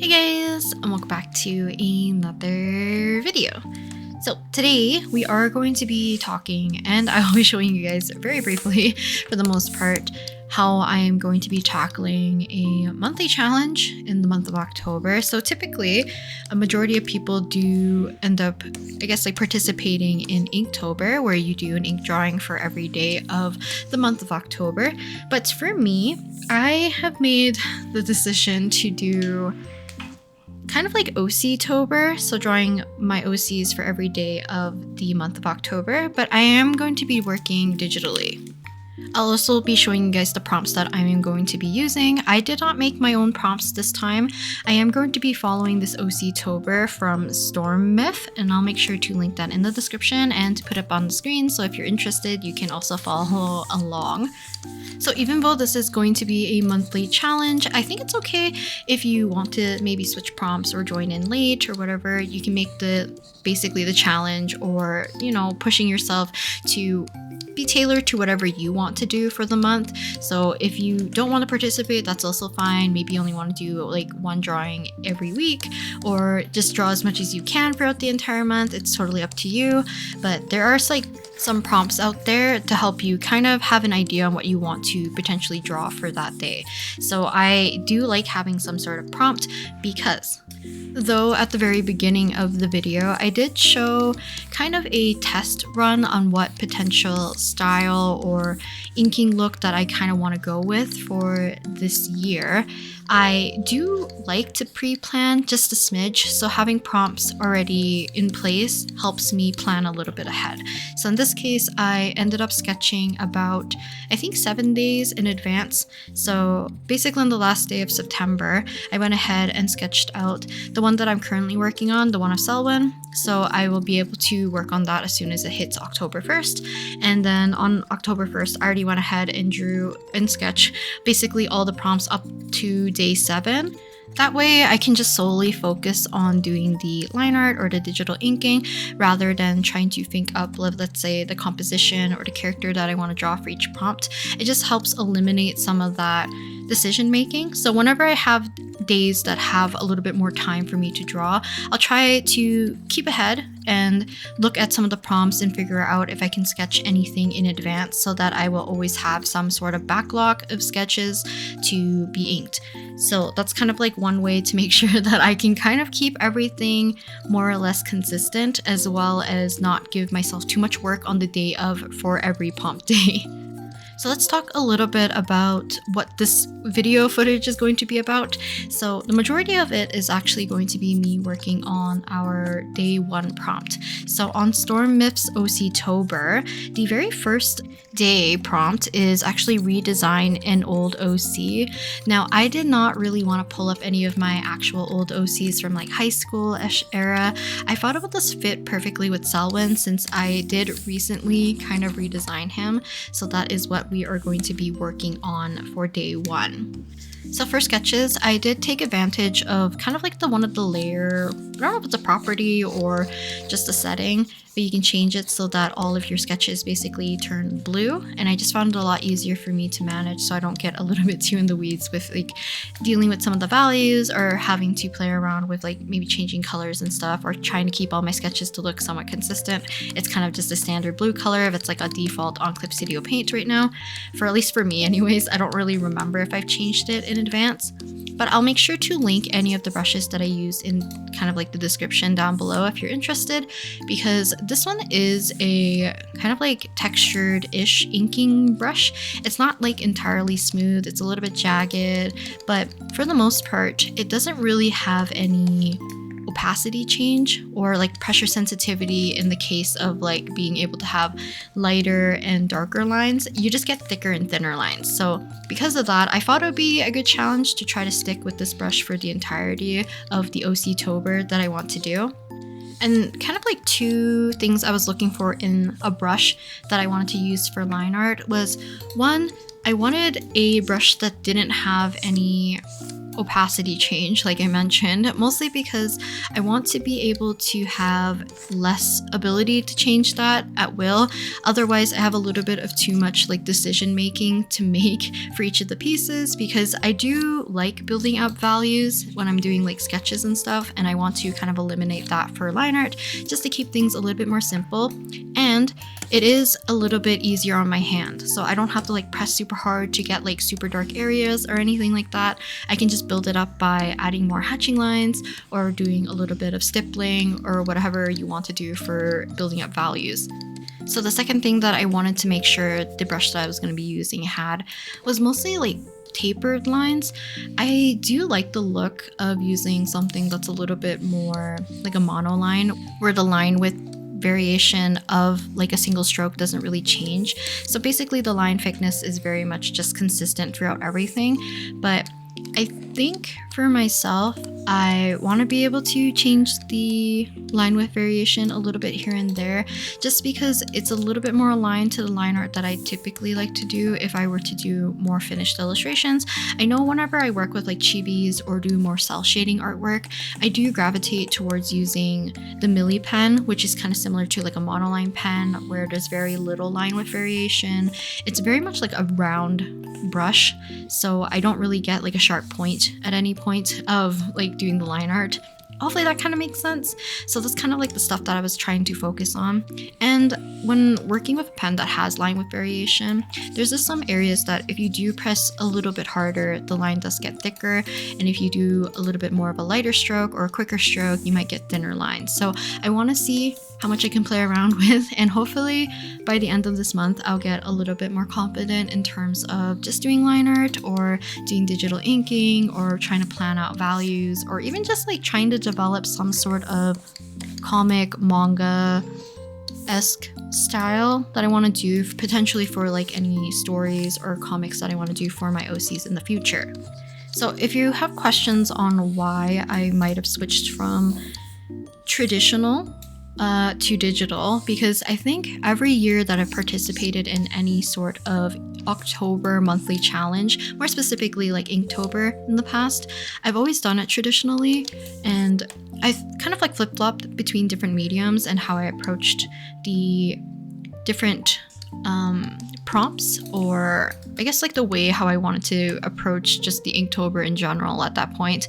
Hey guys, and welcome back to another video. So today we are going to be talking, and I will be showing you guys very briefly, for the most part, how I am going to be tackling a monthly challenge in the month of October. So typically, a majority of people do end up, participating in Inktober, where you do an ink drawing for every day of the month of October. But for me, I have made the decision to do kind of like OC-TOBER, so drawing my OCs for every day of the month of October, but I am going to be working digitally. I'll also be showing you guys the prompts that I am going to be using. I did not make my own prompts this time. I am going to be following this OC-TOBER from Storm Myth, and I'll make sure to link that in the description and to put up on the screen, so if you're interested, you can also follow along. So even though this is going to be a monthly challenge, I think it's okay if you want to maybe switch prompts or join in late or whatever. You can make basically the challenge, or pushing yourself to be tailored to whatever you want to do for the month. So if you don't want to participate, that's also fine. Maybe you only want to do like one drawing every week, or just draw as much as you can throughout the entire month. It's totally up to you. But there are some prompts out there to help you kind of have an idea on what you want to potentially draw for that day. So I do like having some sort of prompt, because though at the very beginning of the video, I did show kind of a test run on what potential style or inking look that I kind of want to go with for this year. I do like to pre-plan just a smidge, so having prompts already in place helps me plan a little bit ahead. So in this case, I ended up sketching about, I think, 7 days in advance. So basically on the last day of September, I went ahead and sketched out the one that I'm currently working on, the one of Selwyn. So I will be able to work on that as soon as it hits October 1st. And then on October 1st, I already went ahead and drew and sketched basically all the prompts up to day 7. That way I can just solely focus on doing the line art or the digital inking, rather than trying to think up, let's say, the composition or the character that I want to draw for each prompt. It just helps eliminate some of that decision making. So whenever I have days that have a little bit more time for me to draw, I'll try to keep ahead and look at some of the prompts and figure out if I can sketch anything in advance, so that I will always have some sort of backlog of sketches to be inked. So that's kind of like one way to make sure that I can kind of keep everything more or less consistent, as well as not give myself too much work on the day of for every prompt day. So let's talk a little bit about what this video footage is going to be about. So the majority of it is actually going to be me working on our day 1 prompt. So on Storm Myth's OC-TOBER, the very first day prompt is actually redesign an old OC. Now, I did not really want to pull up any of my actual old OCs from like high school-ish era. I thought it would just fit perfectly with Selwyn, since I did recently kind of redesign him. So that is what we are going to be working on for day 1. So for sketches, I did take advantage of kind of like one of the layer, I don't know if it's a property or just a setting, but you can change it so that all of your sketches basically turn blue. And I just found it a lot easier for me to manage, so I don't get a little bit too in the weeds with dealing with some of the values, or having to play around with maybe changing colors and stuff, or trying to keep all my sketches to look somewhat consistent. It's kind of just a standard blue color if it's a default on Clip Studio Paint right now, at least for me anyways. I don't really remember if I've changed it in advance, but I'll make sure to link any of the brushes that I use in kind of the description down below if you're interested, because this one is a kind of textured-ish inking brush. It's not entirely smooth, it's a little bit jagged, but for the most part, it doesn't really have any opacity change or pressure sensitivity in the case of being able to have lighter and darker lines. You just get thicker and thinner lines. So because of that, I thought it would be a good challenge to try to stick with this brush for the entirety of the OC-TOBER that I want to do. And kind of 2 things I was looking for in a brush that I wanted to use for line art was, one, I wanted a brush that didn't have any opacity change, like I mentioned, mostly because I want to be able to have less ability to change that at will. Otherwise, I have a little bit of too much like decision making to make for each of the pieces, because I do like building up values when I'm doing like sketches and stuff, and I want to kind of eliminate that for line art just to keep things a little bit more simple. And it is a little bit easier on my hand, so I don't have to like press super hard to get like super dark areas or anything like that. I can just build it up by adding more hatching lines or doing a little bit of stippling or whatever you want to do for building up values. So the second thing that I wanted to make sure the brush that I was going to be using had was mostly like tapered lines. I do like the look of using something that's a little bit more like a monoline, where the line with variation of like a single stroke doesn't really change. So basically the line thickness is very much just consistent throughout everything. But I think for myself, I want to be able to change the line width variation a little bit here and there, just because it's a little bit more aligned to the line art that I typically like to do if I were to do more finished illustrations. I know whenever I work with like chibis or do more cell shading artwork, I do gravitate towards using the Milli pen, which is kind of similar to like a monoline pen where there's very little line width variation. It's very much like a round brush, so I don't really get like a sharp point at any point of like doing the line art. Hopefully that kind of makes sense. So that's kind of like the stuff that I was trying to focus on. And when working with a pen that has line width variation, there's just some areas that if you do press a little bit harder, the line does get thicker. And if you do a little bit more of a lighter stroke or a quicker stroke, you might get thinner lines. So I want to see how much I can play around with, and hopefully by the end of this month I'll get a little bit more confident in terms of just doing line art or doing digital inking or trying to plan out values, or even just like trying to develop some sort of comic manga-esque style that I want to do potentially for like any stories or comics that I want to do for my OCs in the future. So if you have questions on why I might have switched from traditional to digital, because I think every year that I've participated in any sort of October monthly challenge, more specifically like Inktober in the past, I've always done it traditionally, and I've kind of like flip-flopped between different mediums and how I approached the different prompts, or I guess like the way how I wanted to approach just the Inktober in general at that point.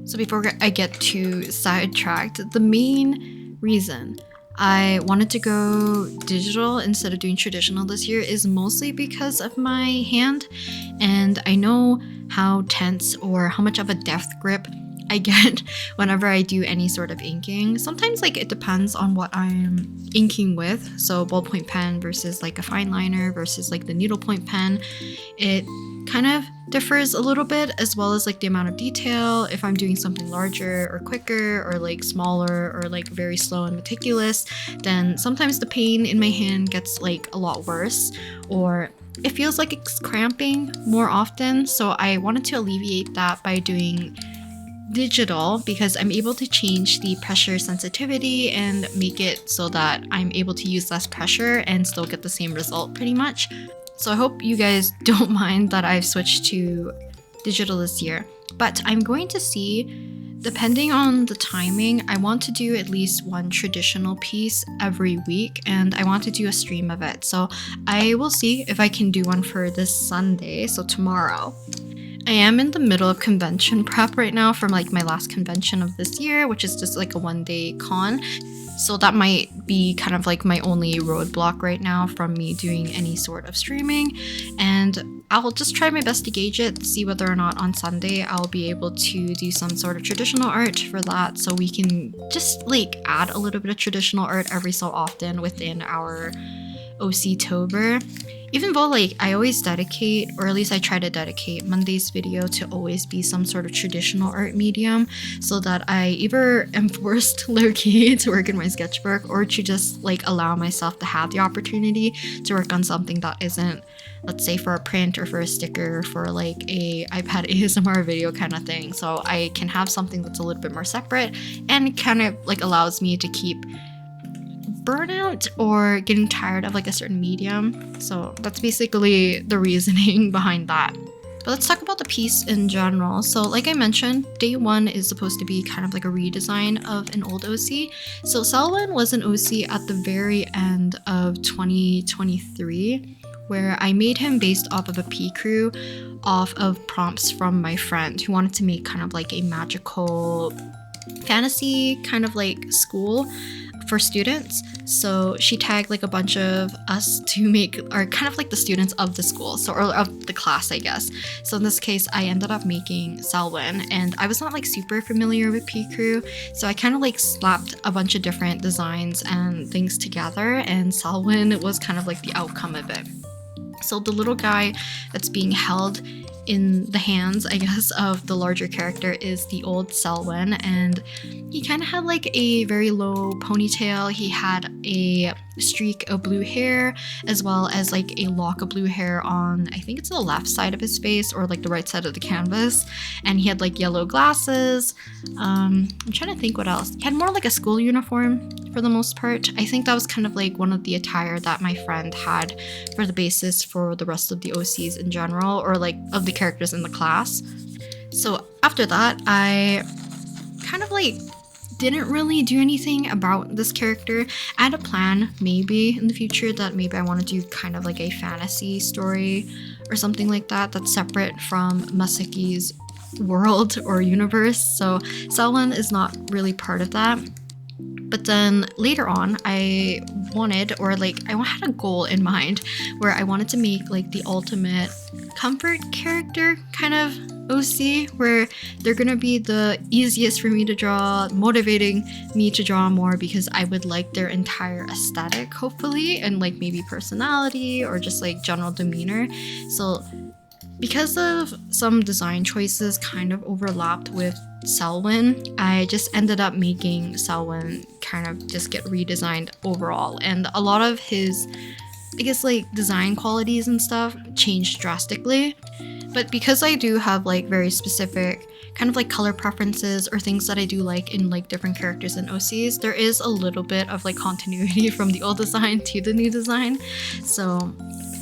So before I get too sidetracked, the main reason I wanted to go digital instead of doing traditional this year is mostly because of my hand, and I know how tense or how much of a deft grip I get whenever I do any sort of inking. Sometimes like it depends on what I'm inking with, so ballpoint pen versus like a fine liner versus like the needlepoint pen, it kind of differs a little bit, as well as like the amount of detail, if I'm doing something larger or quicker or like smaller or like very slow and meticulous, then sometimes the pain in my hand gets like a lot worse, or it feels like it's cramping more often. So I wanted to alleviate that by doing digital, because I'm able to change the pressure sensitivity and make it so that I'm able to use less pressure and still get the same result pretty much. So I hope you guys don't mind that I've switched to digital this year, but I'm going to see, depending on the timing, I want to do at least one traditional piece every week, and I want to do a stream of it. So I will see if I can do one for this Sunday, so tomorrow. I am in the middle of convention prep right now from like my last convention of this year, which is just like a one-day con. So that might be kind of like my only roadblock right now from me doing any sort of streaming. And I'll just try my best to gauge it, see whether or not on Sunday I'll be able to do some sort of traditional art for that, so we can just like add a little bit of traditional art every so often within our OC-TOBER. Even though like I always dedicate, or at least I try to dedicate Monday's video to always be some sort of traditional art medium, so that I either am forced low-key to work in my sketchbook, or to just like allow myself to have the opportunity to work on something that isn't, let's say, for a print or for a sticker or for like a iPad ASMR video kind of thing. So I can have something that's a little bit more separate and kind of like allows me to keep burnout or getting tired of like a certain medium. So that's basically the reasoning behind that. But let's talk about the piece in general. So like I mentioned, day one is supposed to be kind of like a redesign of an old OC. So Selwyn was an OC at the very end of 2023, where I made him based off of a P crew off of prompts from my friend who wanted to make kind of like a magical fantasy kind of like school for students. So she tagged like a bunch of us to make our kind of like the students of the school, so or of the class, I guess. So in this case, I ended up making Selwyn, and I was not like super familiar with P crew, so I kind of like slapped a bunch of different designs and things together, and Selwyn was kind of like the outcome of it. So the little guy that's being held in the hands, I guess, of the larger character is the old Selwyn, and he kind of had like a very low ponytail. He had a streak of blue hair, as well as like a lock of blue hair on, I think it's the left side of his face or like the right side of the canvas, and he had like yellow glasses. I'm trying to think what else. He had more like a school uniform for the most part. I think that was kind of like one of the attire that my friend had for the basis for the rest of the OCs in general, or like of the characters in the class. So after that, I kind of like didn't really do anything about this character. I had a plan maybe in the future that maybe I want to do kind of like a fantasy story or something like that that's separate from Masaki's world or universe. So Selwyn is not really part of that. But then later on, I had a goal in mind where I wanted to make like the ultimate comfort character kind of OC, where they're gonna be the easiest for me to draw, motivating me to draw more because I would like their entire aesthetic, hopefully, and like maybe personality or just like general demeanor. So because of some design choices kind of overlapped with Selwyn, I just ended up making Selwyn kind of just get redesigned overall, and a lot of his, I guess, like design qualities and stuff changed drastically. But because I do have like very specific kind of like color preferences or things that I do like in like different characters and OCs, there is a little bit of like continuity from the old design to the new design. So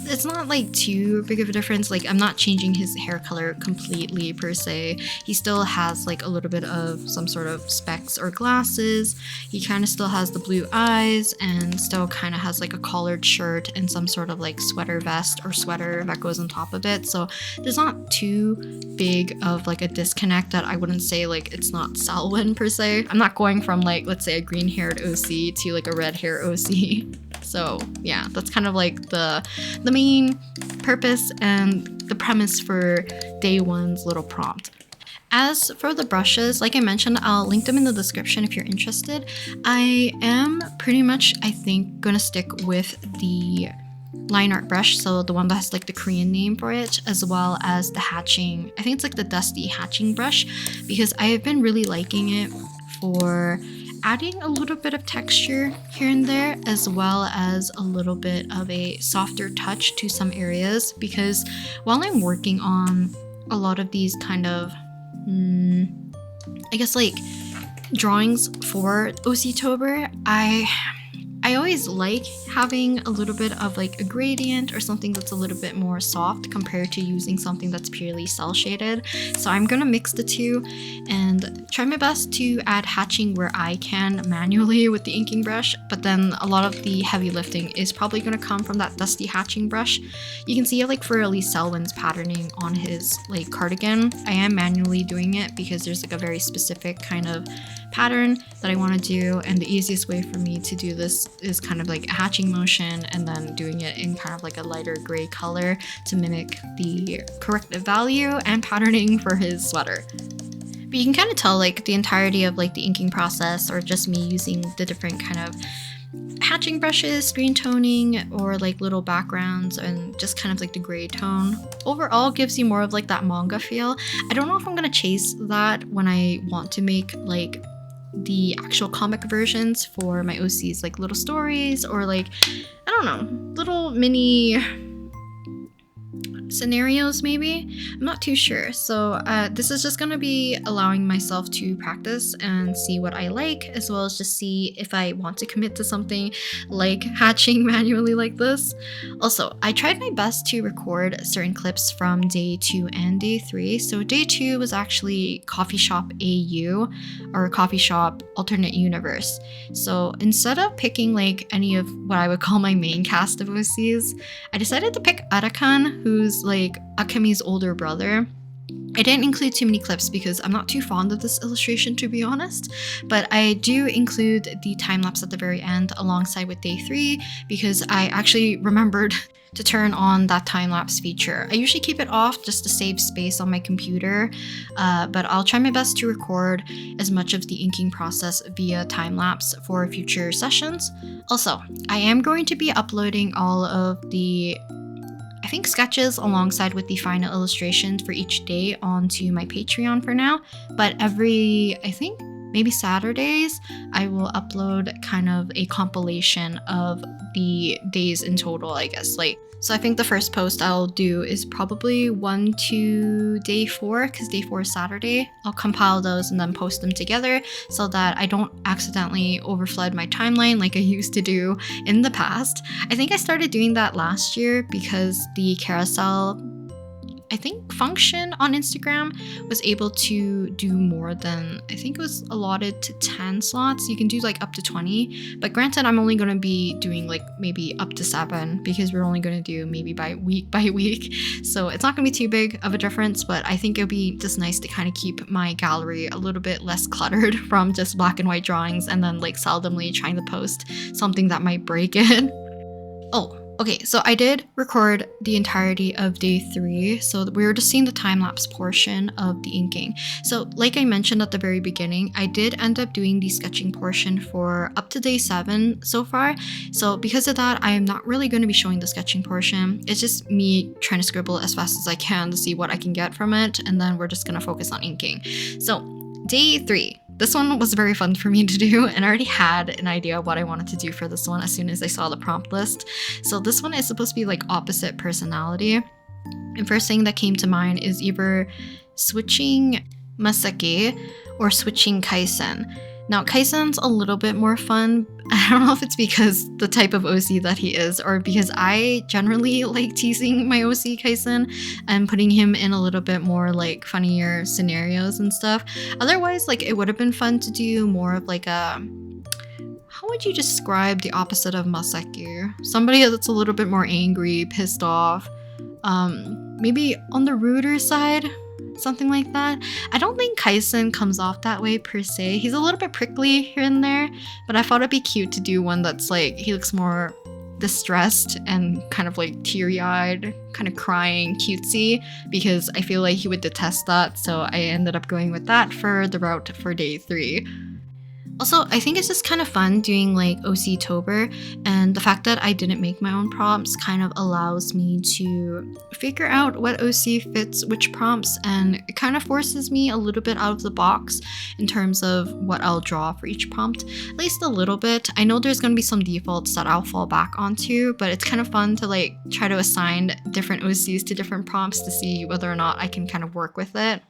it's not like too big of a difference. Like I'm not changing his hair color completely per se. He still has like a little bit of some sort of specs or glasses. He kind of still has the blue eyes and still kind of has like a collared shirt and some sort of like sweater vest or sweater that goes on top of it. So there's not too big of like a disconnect that I wouldn't say like it's not Selwyn per se. I'm not going from like, let's say, a green haired OC to like a red hair OC. So yeah, that's kind of like the main purpose and the premise for day one's little prompt. As for the brushes, like I mentioned, I'll link them in the description if you're interested. I am pretty much, I think, gonna stick with the line art brush, so the one that has like the Korean name for it, as well as the hatching, I think it's like the dusty hatching brush, because I have been really liking it for adding a little bit of texture here and there, as well as a little bit of a softer touch to some areas. Because while I'm working on a lot of these kind of, I guess like drawings for OC-TOBER, I always like having a little bit of like a gradient or something that's a little bit more soft compared to using something that's purely cell shaded. So I'm gonna mix the two and try my best to add hatching where I can manually with the inking brush, but then a lot of the heavy lifting is probably gonna come from that dusty hatching brush. You can see it like for at least Selwyn's patterning on his like cardigan. I am manually doing it because there's like a very specific kind of pattern that I want to do, and the easiest way for me to do this is kind of like a hatching motion and then doing it in kind of like a lighter gray color to mimic the corrective value and patterning for his sweater. But you can kind of tell like the entirety of like the inking process, or just me using the different kind of hatching brushes, screen toning, or like little backgrounds, and just kind of like the gray tone overall gives you more of like that manga feel. I don't know if I'm gonna chase that when I want to make like the actual comic versions for my OCs, like little stories or like, I don't know, little mini scenarios maybe. I'm not too sure. So this is just going to be allowing myself to practice and see what I like, as well as just see if I want to commit to something like hatching manually like this. Also, I tried my best to record certain clips from day 2 and day 3. So day 2 was actually Coffee Shop AU, or Coffee Shop Alternate Universe. So instead of picking like any of what I would call my main cast of OCs, I decided to pick Arakan, who's like Akemi's older brother. I didn't include too many clips because I'm not too fond of this illustration, to be honest, but I do include the time lapse at the very end alongside with day 3 because I actually remembered to turn on that time lapse feature. I usually keep it off just to save space on my computer, but I'll try my best to record as much of the inking process via time lapse for future sessions. Also, I am going to be uploading all of the sketches alongside with the final illustrations for each day onto my Patreon for now, but every, maybe Saturdays, I will upload kind of a compilation of the days in total, I guess. So I think the first post I'll do is probably 1 to day 4, because day 4 is Saturday. I'll compile those and then post them together so that I don't accidentally overflood my timeline like I used to do in the past. I think I started doing that last year because the carousel function on Instagram was able to do more than, it was allotted to 10 slots. You can do like up to 20, but granted, I'm only going to be doing like maybe up to 7 because we're only going to do maybe by week. So it's not going to be too big of a difference, but I think it'll be just nice to kind of keep my gallery a little bit less cluttered from just black and white drawings and then like seldomly trying to post something that might break it. Oh, okay, so I did record the entirety of day 3, so we were just seeing the time-lapse portion of the inking. So like I mentioned at the very beginning, I did end up doing the sketching portion for up to day 7 so far. So because of that, I am not really going to be showing the sketching portion. It's just me trying to scribble as fast as I can to see what I can get from it, and then we're just going to focus on inking. So day 3. This one was very fun for me to do, and I already had an idea of what I wanted to do for this one as soon as I saw the prompt list. So this one is supposed to be like opposite personality. And first thing that came to mind is either switching Masaki or switching Kaisen. Now, Kaisen's a little bit more fun. I don't know if it's because the type of OC that he is, or because I generally like teasing my OC Kaisen and putting him in a little bit more like funnier scenarios and stuff. Otherwise, like it would have been fun to do more of like a, how would you describe the opposite of Masaki? Somebody that's a little bit more angry, pissed off, maybe on the ruder side. Something like that. I don't think Kaisen comes off that way per se. He's a little bit prickly here and there, but I thought it'd be cute to do one that's like, he looks more distressed and kind of like teary-eyed, kind of crying, cutesy, because I feel like he would detest that. So I ended up going with that for the route for day 3. Also, I think it's just kind of fun doing like OC-TOBER, and the fact that I didn't make my own prompts kind of allows me to figure out what OC fits which prompts, and it kind of forces me a little bit out of the box in terms of what I'll draw for each prompt, at least a little bit. I know there's going to be some defaults that I'll fall back onto, but it's kind of fun to like try to assign different OCs to different prompts to see whether or not I can kind of work with it.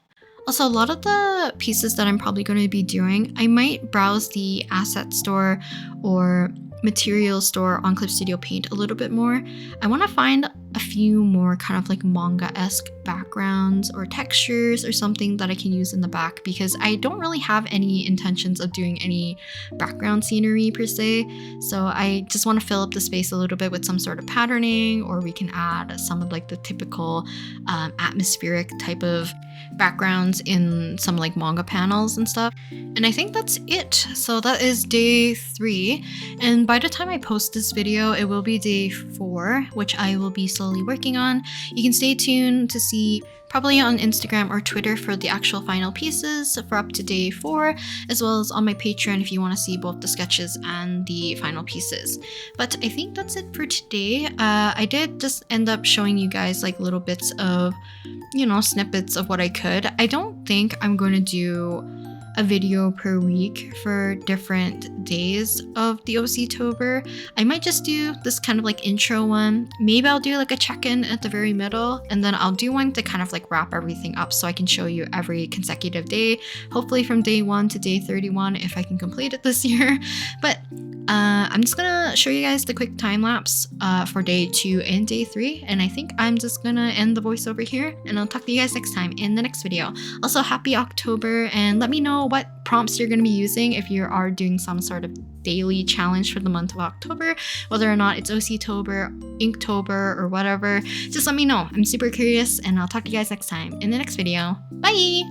Also, a lot of the pieces that I'm probably going to be doing, I might browse the asset store or material store on Clip Studio Paint a little bit more. I want to find a few more kind of like manga-esque backgrounds or textures or something that I can use in the back, because I don't really have any intentions of doing any background scenery per se. So I just want to fill up the space a little bit with some sort of patterning, or we can add some of like the typical atmospheric type of backgrounds in some like manga panels and stuff. And I think that's it. So that is day 3. And by the time I post this video, it will be day 4, which I will be slowly working on. You can stay tuned to see probably on Instagram or Twitter for the actual final pieces for up to day 4, as well as on my Patreon if you want to see both the sketches and the final pieces. But I think that's it for today. I did just end up showing you guys like little bits of, snippets of what I could. I don't think I'm going to do a video per week for different days of the OC-TOBER. I might just do this kind of like intro one. Maybe I'll do like a check-in at the very middle, and then I'll do one to kind of like wrap everything up so I can show you every consecutive day, hopefully from day 1 to day 31 if I can complete it this year. But I'm just gonna show you guys the quick time lapse for day 2 and day 3, and I think I'm just gonna end the voiceover here, and I'll talk to you guys next time in the next video. Also, happy October, and let me know what prompts you're gonna be using if you are doing some sort of daily challenge for the month of October, whether or not it's OC-TOBER, Inktober, or whatever. Just let me know. I'm super curious, and I'll talk to you guys next time in the next video. Bye!